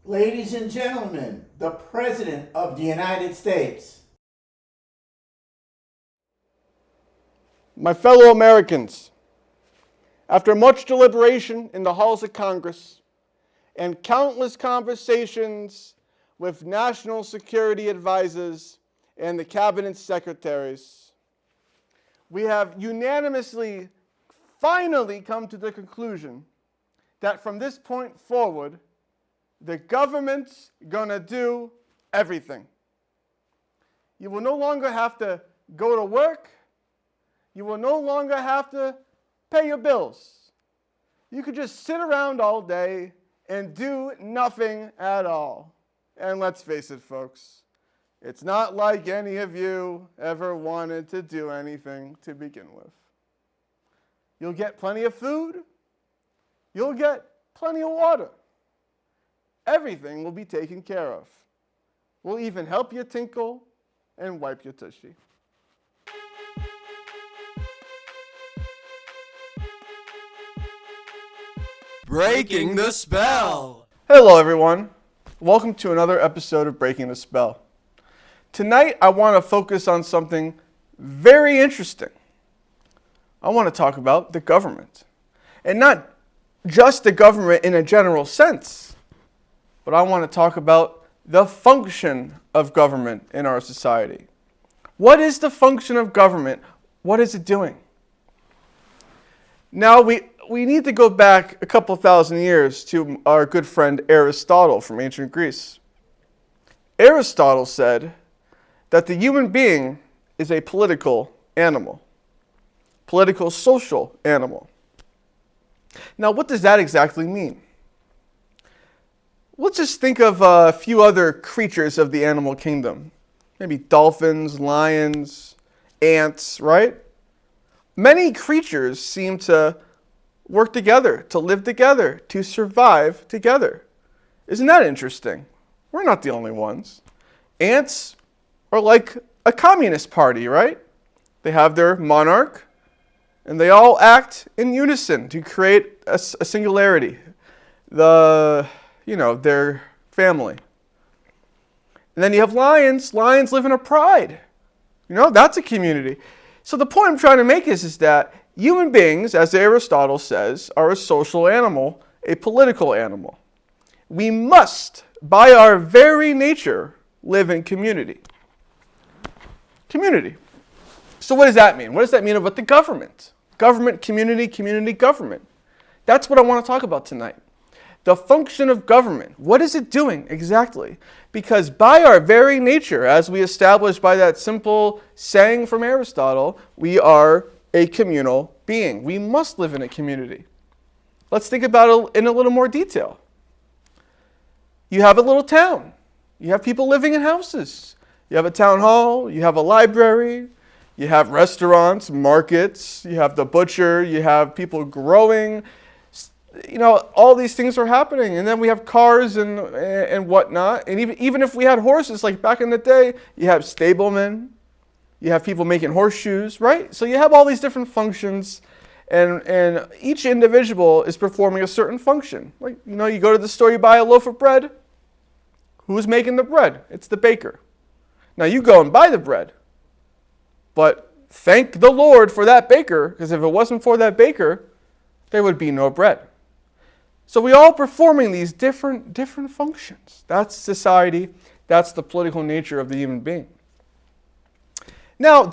Ladies and gentlemen, the President of the United States. My fellow Americans, after much deliberation in the halls of Congress and countless conversations with national security advisors and the cabinet secretaries, we have unanimously finally come to the conclusion that from this point forward, the government's gonna do everything. You will no longer have to go to work. You will no longer have to pay your bills. You could just sit around all day and do nothing at all. And let's face it, folks, it's not like any of you ever wanted to do anything to begin with. You'll get plenty of food. You'll get plenty of water. Everything will be taken care of. We'll even help you tinkle and wipe your tushy. Breaking the Spell! Hello, everyone. Welcome to another episode of Breaking the Spell. Tonight, I want to focus on something very interesting. I want to talk about the government. And not just the government in a general sense, but I want to talk about the function of government in our society. What is the function of government? What is it doing? Now, we need to go back a couple thousand years to our good friend Aristotle from ancient Greece. Aristotle said that the human being is a political animal, political social animal. Now, what does that exactly mean? Let's just think of a few other creatures of the animal kingdom. Maybe dolphins, lions, ants, right? Many creatures seem to work together, to live together, to survive together. Isn't that interesting? We're not the only ones. Ants are like a communist party, right? They have their monarch, and they all act in unison to create a singularity. Their family. And then you have lions. Lions live in a pride. That's a community. So the point I'm trying to make is that human beings, as Aristotle says, are a social animal, a political animal. We must, by our very nature, live in community. Community. So what does that mean? What does that mean about the government? Government, community, government. That's what I want to talk about tonight. The function of government. What is it doing exactly? Because by our very nature, as we established by that simple saying from Aristotle, we are a communal being. We must live in a community. Let's think about it in a little more detail. You have a little town. You have people living in houses. You have a town hall. You have a library. You have restaurants, markets. You have the butcher. You have people growing. All these things are happening. And then we have cars and whatnot. And even if we had horses, like back in the day, you have stablemen. You have people making horseshoes, right? So you have all these different functions. And each individual is performing a certain function. Like, you go to the store, you buy a loaf of bread. Who's making the bread? It's the baker. Now you go and buy the bread. But thank the Lord for that baker, because if it wasn't for that baker, there would be no bread. So we all performing these different functions. That's society. That's the political nature of the human being. Now,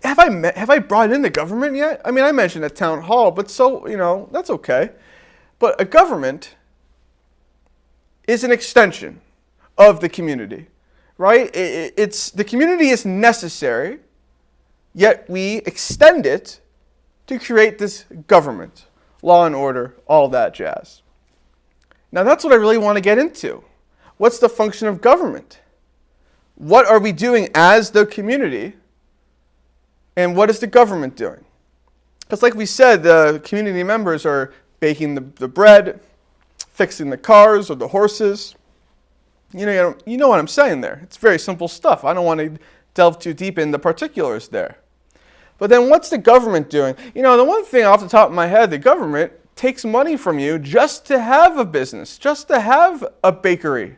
have I brought in the government yet? I mean, I mentioned a town hall, but that's okay. But a government is an extension of the community, right? The community is necessary, yet we extend it to create this government, law and order, all that jazz. Now that's what I really want to get into. What's the function of government? What are we doing as the community? And what is the government doing? Because like we said, the community members are baking the bread, fixing the cars or the horses. You know what I'm saying there. It's very simple stuff. I don't want to delve too deep in the particulars there. But then what's the government doing? The one thing off the top of my head, the government takes money from you just to have a business, just to have a bakery.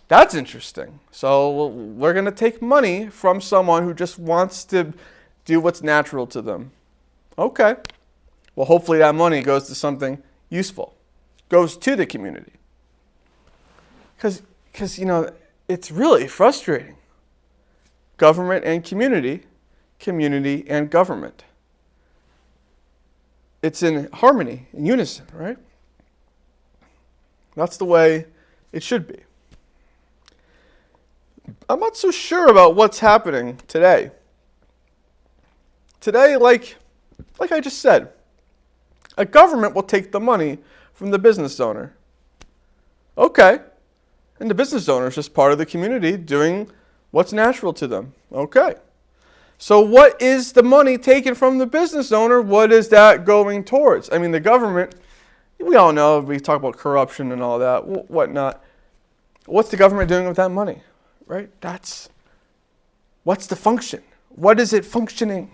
That's interesting. So we're going to take money from someone who just wants to do what's natural to them. Okay. Well, hopefully that money goes to something useful, goes to the community. Because it's really frustrating. Government and community, community and government. It's in harmony, in unison, right? That's the way it should be. I'm not so sure about what's happening today. Today, like I just said, a government will take the money from the business owner. Okay. And the business owner is just part of the community doing what's natural to them. Okay. So what is the money taken from the business owner? What is that going towards? I mean, the government, we all know, we talk about corruption and all that, whatnot. What's the government doing with that money? Right? What's the function? What is it functioning?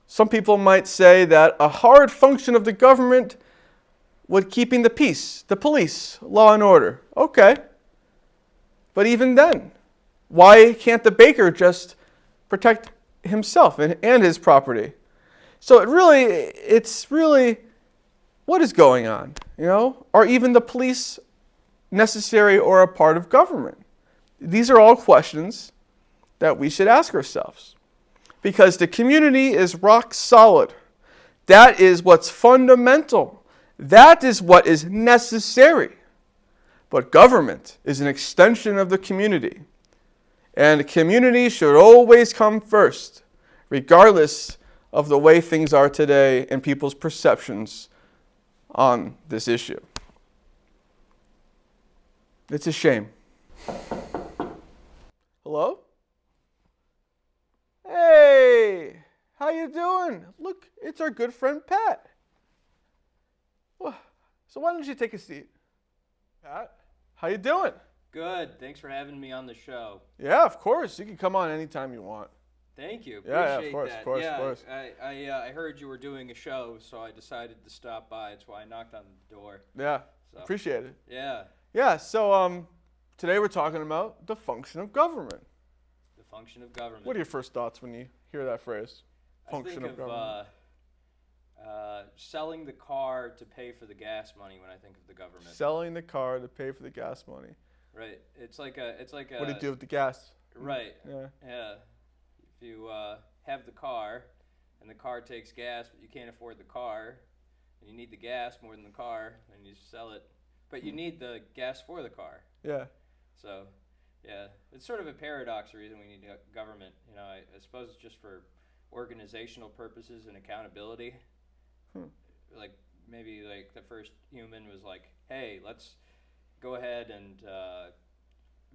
Some people might say that a hard function of the government would keeping the peace, the police, law and order. Okay. But even then, why can't the baker just protect himself and his property? So it's really, what is going on? Are even the police necessary or a part of government? These are all questions that we should ask ourselves. Because the community is rock solid. That is what's fundamental. That is what is necessary. But government is an extension of the community. And the community should always come first, regardless of the way things are today and people's perceptions on this issue. It's a shame. Hello? Hey, how you doing? Look, it's our good friend Pat. Well, so why don't you take a seat? Pat, how you doing? Good. Thanks for having me on the show. Yeah, of course. You can come on anytime you want. Thank you. Yeah, Appreciate of course, that. of course, yeah, of course. I heard you were doing a show, so I decided to stop by. That's why I knocked on the door. Yeah, So, appreciate it. Yeah, Yeah, so today we're talking about the function of government. the function of government. What are your first thoughts when you hear that phrase? Function I think of government. Selling the car to pay for the gas money when I think of the government. Selling the car to pay for the gas money. Right. It's like a. What do you do with the gas? Right. Yeah. Yeah. If you have the car, and the car takes gas, but you can't afford the car, and you need the gas more than the car, and you sell it, but you need the gas for the car. Yeah. So, yeah, it's sort of a paradox. The reason we need government, I suppose it's just for organizational purposes and accountability. Like maybe like the first human was like, hey, let's go ahead and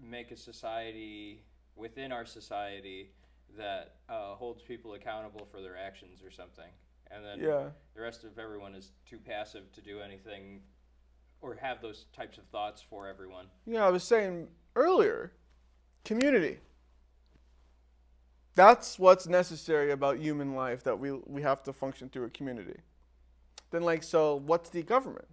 make a society within our society that holds people accountable for their actions or something. And then the rest of everyone is too passive to do anything or have those types of thoughts for everyone. Yeah, I was saying earlier, community. That's what's necessary about human life, that we have to function through a community. Then so what's the government?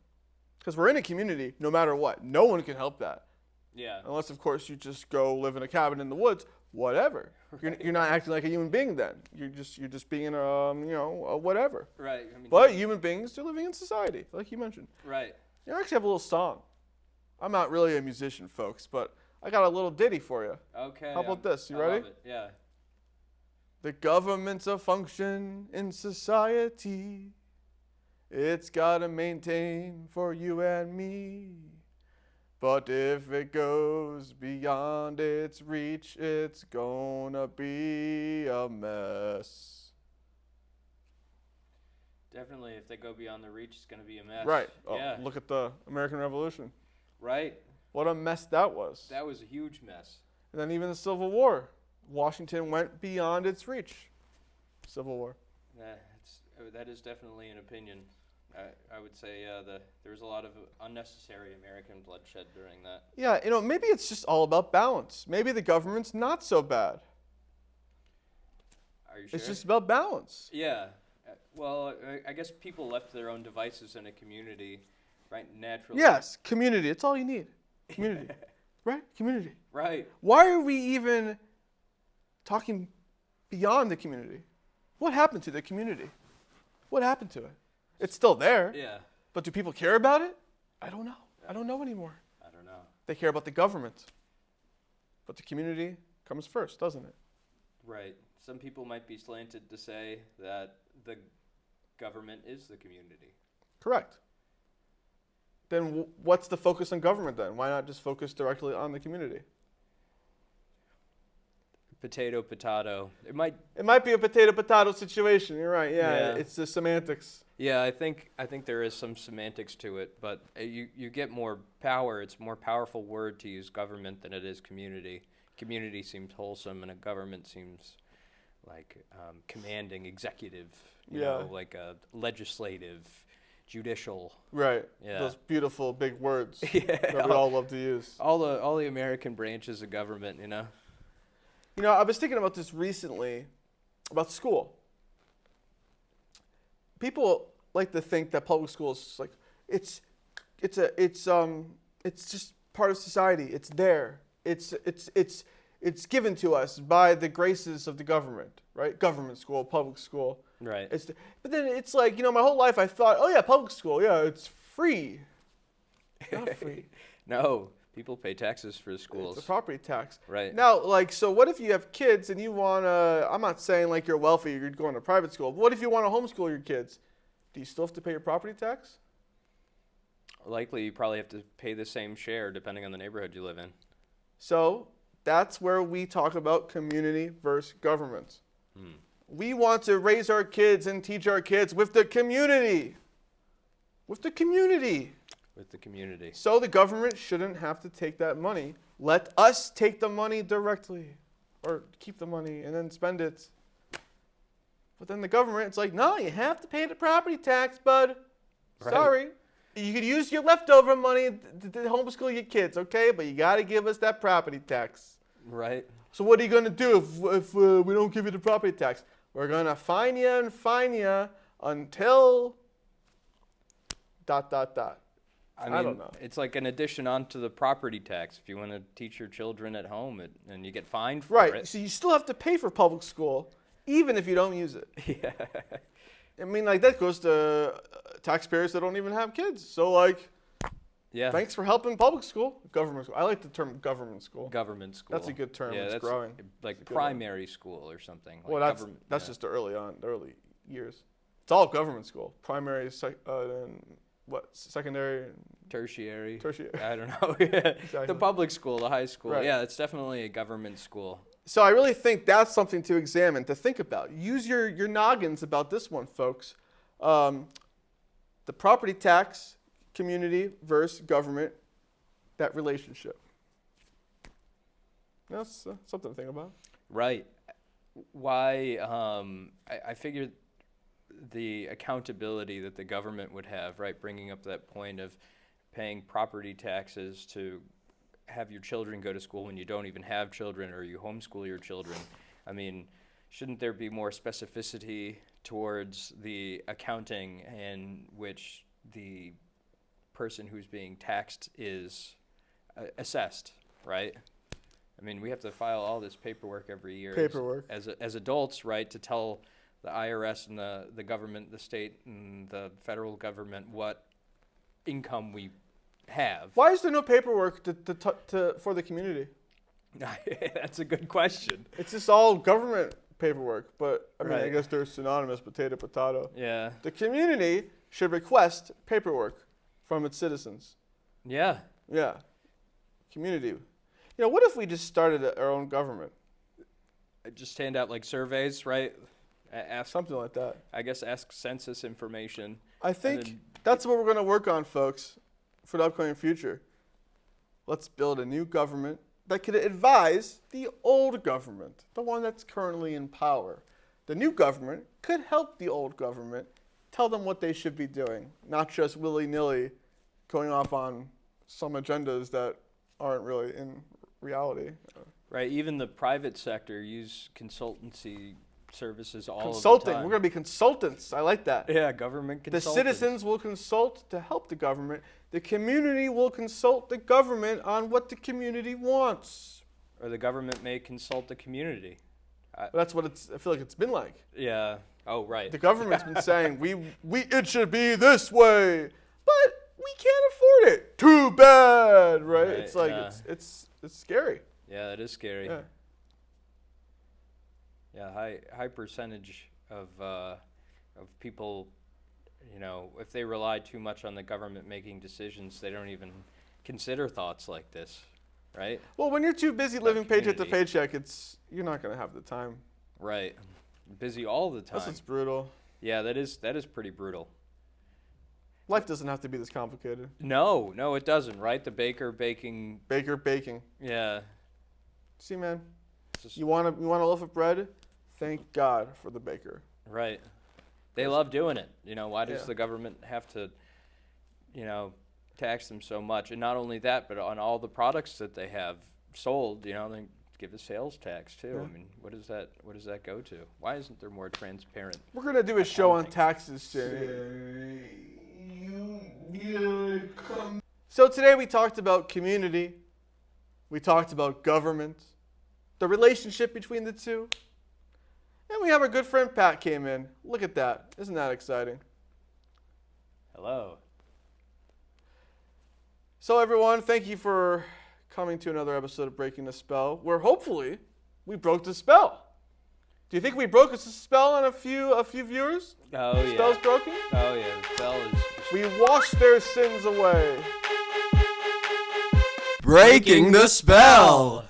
Because we're in a community no matter what. No one can help that. Yeah. Unless, of course, you just go live in a cabin in the woods, whatever. Right. You're not acting like a human being then. You're just being a whatever. Right. But human beings are living in society, like you mentioned. Right. You actually have a little song. I'm not really a musician, folks, but I got a little ditty for you. Okay. How about this? You I ready? love it. Yeah. The government's a function in society. It's gotta maintain for you and me. But if it goes beyond its reach, it's gonna be a mess. Definitely, if they go beyond the reach, it's going to be a mess. Right. Yeah. Look at the American Revolution. Right. What a mess that was. That was a huge mess. And then even the Civil War. Washington went beyond its reach. Civil War. That is definitely an opinion. I would say there was a lot of unnecessary American bloodshed during that. Yeah, maybe it's just all about balance. Maybe the government's not so bad. Are you sure? It's just about balance. Yeah. Well, I guess people left to their own devices in a community, right? Naturally. Yes, community. It's all you need. Community. Right? Community. Right. Why are we even talking beyond the community? What happened to the community? What happened to it? It's still there. Yeah. But do people care about it? I don't know. I don't know anymore. I don't know. They care about the government. But the community comes first, doesn't it? Right. Some people might be slanted to say that the government is the community. Correct. Then what's the focus on government then? Why not just focus directly on the community? Potato, potato. It might. It might be a potato situation. You're right. Yeah, Yeah. it's the semantics. Yeah, I think there is some semantics to it, but you get more power. It's a more powerful word to use government than it is community. Community seems wholesome, and a government seems like commanding, executive. You know, like a legislative, judicial. Right. Yeah. Those beautiful big words Yeah. that we all love to use. All the American branches of government, you know. You know, I was thinking about this recently, about school. People like to think that public school is like it's just part of society. It's there. It's given to us by the graces of the government, right? Government school, public school. Right. But then it's like, you know, my whole life I thought, oh yeah, public school, yeah, it's free. It's not free. No, people pay taxes for the schools. It's a property tax. Right. Now, like, so what if you have kids and you want to, I'm not saying like you're wealthy, you're going to private school, but what if you want to homeschool your kids? Do you still have to pay your property tax? Likely, you probably have to pay the same share depending on the neighborhood you live in. So that's where we talk about community versus government. We want to raise our kids and teach our kids with the community. With the community. With the community. So the government shouldn't have to take that money. Let us take the money directly. Or keep the money and then spend it. But then the government, it's like, no, you have to pay the property tax, bud. Right. Sorry. You could use your leftover money to homeschool your kids, okay? But you got to give us that property tax. Right. So what are you going to do if we don't give you the property tax? We're going to fine you until ... I mean, don't know. It's like an addition onto the property tax. If you want to teach your children at home and you get fined for Right. it. So you still have to pay for public school, even if you don't use it. Yeah. I mean, like, that goes to taxpayers that don't even have kids. So, like, Yeah. thanks for helping public school. Government school. I like the term government school. Government school. That's a good term. Yeah, It's that's growing. like It's a good one. primary school or something. Well, like that's yeah. just the early years. It's all government school. Primary, and secondary, tertiary. tertiary. I don't know. Yeah. Exactly. The public school, the high school. Right. Yeah, it's definitely a government school. So I really think that's something to examine, to think about. Use your noggins about this one, folks. The property tax, community versus government, that relationship. That's something to think about. Right. Why? I figured the accountability that the government would have, right, bringing up that point of paying property taxes to have your children go to school when you don't even have children or you homeschool your children. I mean, shouldn't there be more specificity towards the accounting in which the person who's being taxed is assessed, right? I mean, we have to file all this paperwork every year as adults, right, to tell the IRS and the government, the state and the federal government what income we have. Why is there no paperwork for the community? That's a good question. It's just all government paperwork, but I mean, I Right. guess they're synonymous, potato. Yeah. The community should request paperwork from its citizens. Yeah. Yeah. Community. You know, what if we just started our own government? Just hand out like surveys, right? Ask, Something like that. I guess ask census information. I think then- that's what we're going to work on, folks, for the upcoming future. Let's build a new government that could advise the old government, the one that's currently in power. The new government could help the old government, tell them what they should be doing, not just willy-nilly going off on some agendas that aren't really in reality. Right, even the private sector use consultancy services all Consulting. of the time. We're going to be consultants. I like that. Yeah, government The consultants. citizens will consult to help the government. The community will consult the government on what the community wants. Or the government may consult the community. That's what I feel like it's been like. Yeah. Oh, right. The government's been saying it should be this way, but we can't afford it. Too bad, right? It's like it's scary. Yeah, it is scary. Yeah. Yeah, high percentage of people, if they rely too much on the government making decisions, they don't even consider thoughts like this, right? Well, when you're too busy living paycheck to community. paycheck, you're not going to have the time. Right. Busy all the time. It's brutal. Yeah, that is pretty brutal. Life doesn't have to be this complicated. No, it doesn't, right? The baker baking. Baking. Yeah. See, man, Just, you want a loaf of bread? Thank God for the baker. right. They love doing it. Why does Yeah. the government have to, tax them so much? And not only that, but on all the products that they have sold, they give a sales tax too. Yeah. I mean, what does that go to? Why isn't there more transparent? We're going to do a show on taxes, Jay. So today we talked about community. We talked about government, the relationship between the two. And we have our good friend Pat came in. Look at that. Isn't that exciting? Hello. So everyone, thank you for coming to another episode of Breaking the Spell, where hopefully we broke the spell. Do you think we broke a spell on a few viewers? Oh yeah. Spell's broken? Oh yeah. The spell is. We washed their sins away. Breaking the spell.